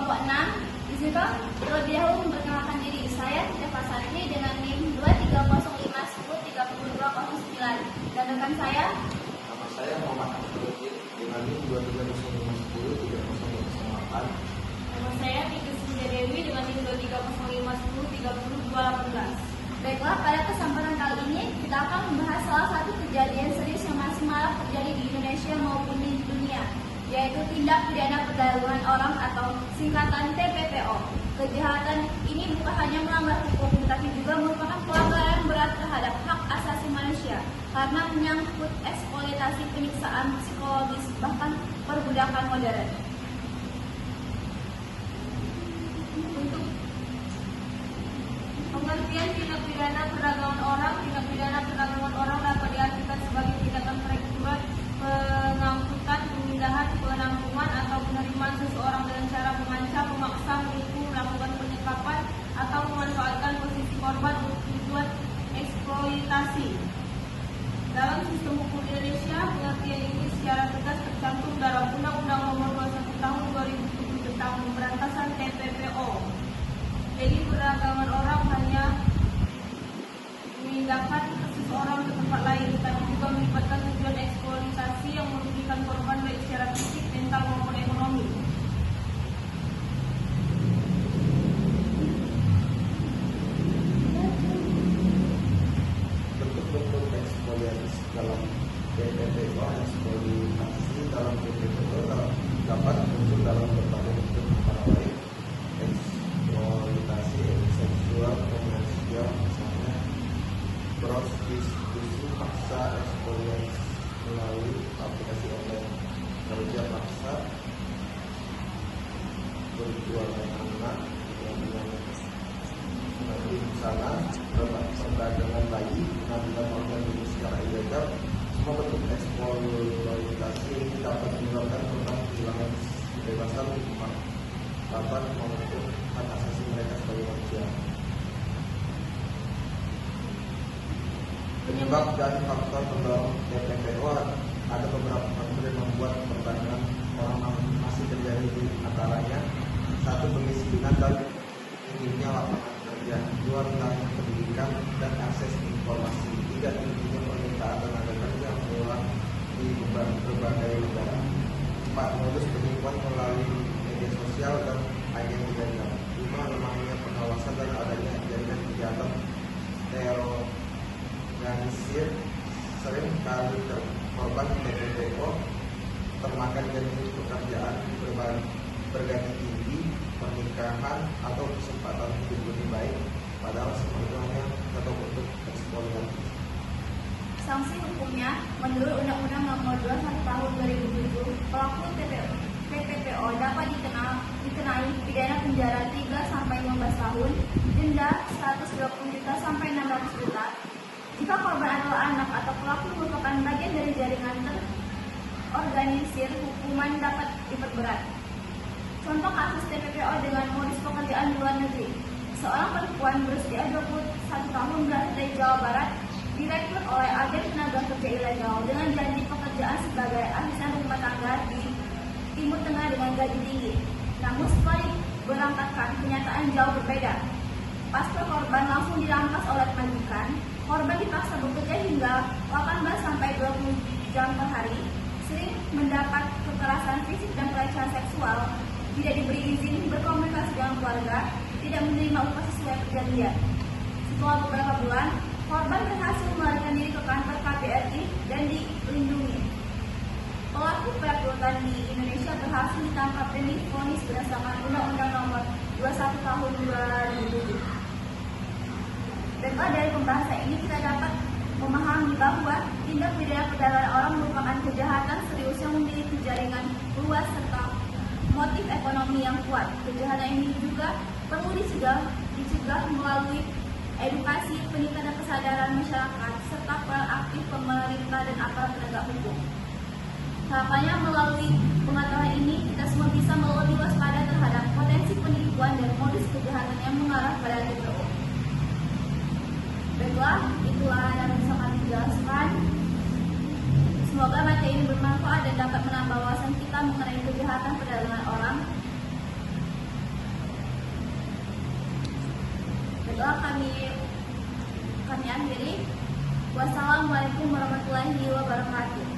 kelompok 6. Izinkan terlebih dahulu memperkenalkan diri. Saya Tina Fasani dengan NIM 2305103209 dan rekan saya. Nama saya Muhammad Abdul dengan NIM 2305103008. Nama saya Tika Dewi dengan NIM 2305103018. Baiklah, pada kesempatan kali ini kita akan membahas salah satu kejadian serius yang masih marak terjadi di Indonesia maupun di dunia, yaitu tindak pidana perdagangan orang atau singkatan TPPO. Kejahatan ini bukan hanya melanggar hukum, tetapi juga merupakan pelanggaran berat terhadap hak asasi manusia karena menyangkut eksploitasi, penyiksaan psikologis, bahkan perbudakan modern. Untuk pengertian tindak pidana perdagangan orang dapat diartikan sebagai tindakan perekrutan, pengangkutan, pemindahan, penampungan atau penerimaan seseorang dengan cara mengancam, memaksa, menipu, melakukan penyekapan atau memanfaatkan posisi korban untuk tujuan eksploitasi. Dalam sistem hukum Indonesia, pengertian ini secara tegas tercantum dalam Undang-Undang Nomor 21 Tahun 2007 tentang Pemberantasan TPPO. Jadi perdagangan orang hanya memindahkan seseorang ke tempat lain, tapi juga melibatkan tujuan eksploitasi yang merugikan korban baik secara fisik, mental maupun ekonomi. Bentuk-bentuk eksploitasi dalam TPPO, eksploitasi dalam TPPO dapat muncul dalam berbagai bentuk antara lain eksploitasi seksual, komersial, misalnya prostitusi paksa, eksploitasi melalui aplikasi online, kerja paksa, perjualan anak, nanti sana perdagangan bayi, pengambilan organ tubuh secara ilegal. Semua bentuk eksploitasi ini dapat menyebabkan korban kehilangan kebebasan, dapat maupun hak asasi mereka sebagai manusia. Penyebab dan faktor pendorong TPPO ada beberapa faktor yang membuat perdagangan orang masih terjadi, di antaranya: satu, kemiskinan dan minimnya lapangan kerja; dua, hilangnya pendidikan dan akses informasi; tiga, tingginya permintaan tenaga kerja mengulang di berbagai negara; empat, modus penipuan melalui media sosial dan agen ilegal; lima, lemahnya pengawasan dan adanya jaringan kejahatan terorganisir. Sering kali korban TPPO termakan janji pekerjaan bergaji tinggi, pernikahan, atau kesempatan hidup lebih baik, padahal semua itu hanya satu bentuk eksploitasi. Sanksi hukumnya, menurut Undang-Undang Nomor 21 Tahun 2007, pelaku TPPO dapat dikenai pidana penjara 3 sampai 15 tahun, denda 120 juta sampai 600 juta. Jika korban adalah anak atau pelaku merupakan bagian dari jaringan terorganisir, hukuman dapat diperberat. Contoh kasus TPPO dengan modus pekerjaan di luar negeri. Seorang perempuan berusia 21 tahun berasal dari Jawa Barat direkrut oleh agen tenaga kerja ilegal dengan janji pekerjaan sebagai asisten rumah tangga di Timur Tengah dengan gaji tinggi. Namun setelah diberangkatkan, kenyataan jauh berbeda. Pasca korban langsung dirampas oleh majikan, korban dipaksa bekerja hingga 18 sampai 20 jam per hari, sering mendapat kekerasan fisik dan pelecehan seksual, tidak diberi izin berkomunikasi dengan keluarga, tidak menerima upah sesuai perjanjian. Setelah beberapa bulan, korban berhasil melarikan diri ke kantor KBRI dan dilindungi. Pelaku perekrutan di Indonesia berhasil ditangkap dan divonis berdasarkan Undang-Undang Nomor 21 Tahun 2007. Baiklah, dari pembahasan ini kita dapat memahami bahwa tindak pidana perdagangan orang merupakan kejahatan serius yang memiliki jaringan luas serta motif ekonomi yang kuat. Kejahatan ini juga perlu dicegah melalui edukasi, peningkatan kesadaran masyarakat, serta peran aktif pemerintah dan aparat penegak hukum. Harapannya melalui pengetahuan ini kita semua bisa lebih waspada terhadap potensi penipuan dan modus kejahatan yang mengarah pada TPPO. Baiklah, itulah yang bisa kami jelaskan. Semoga materi ini bermanfaat dan dapat menambah wawasan kita mengenai kejahatan perdagangan orang. doa kami akhiri. Wassalamualaikum warahmatullahi wabarakatuh.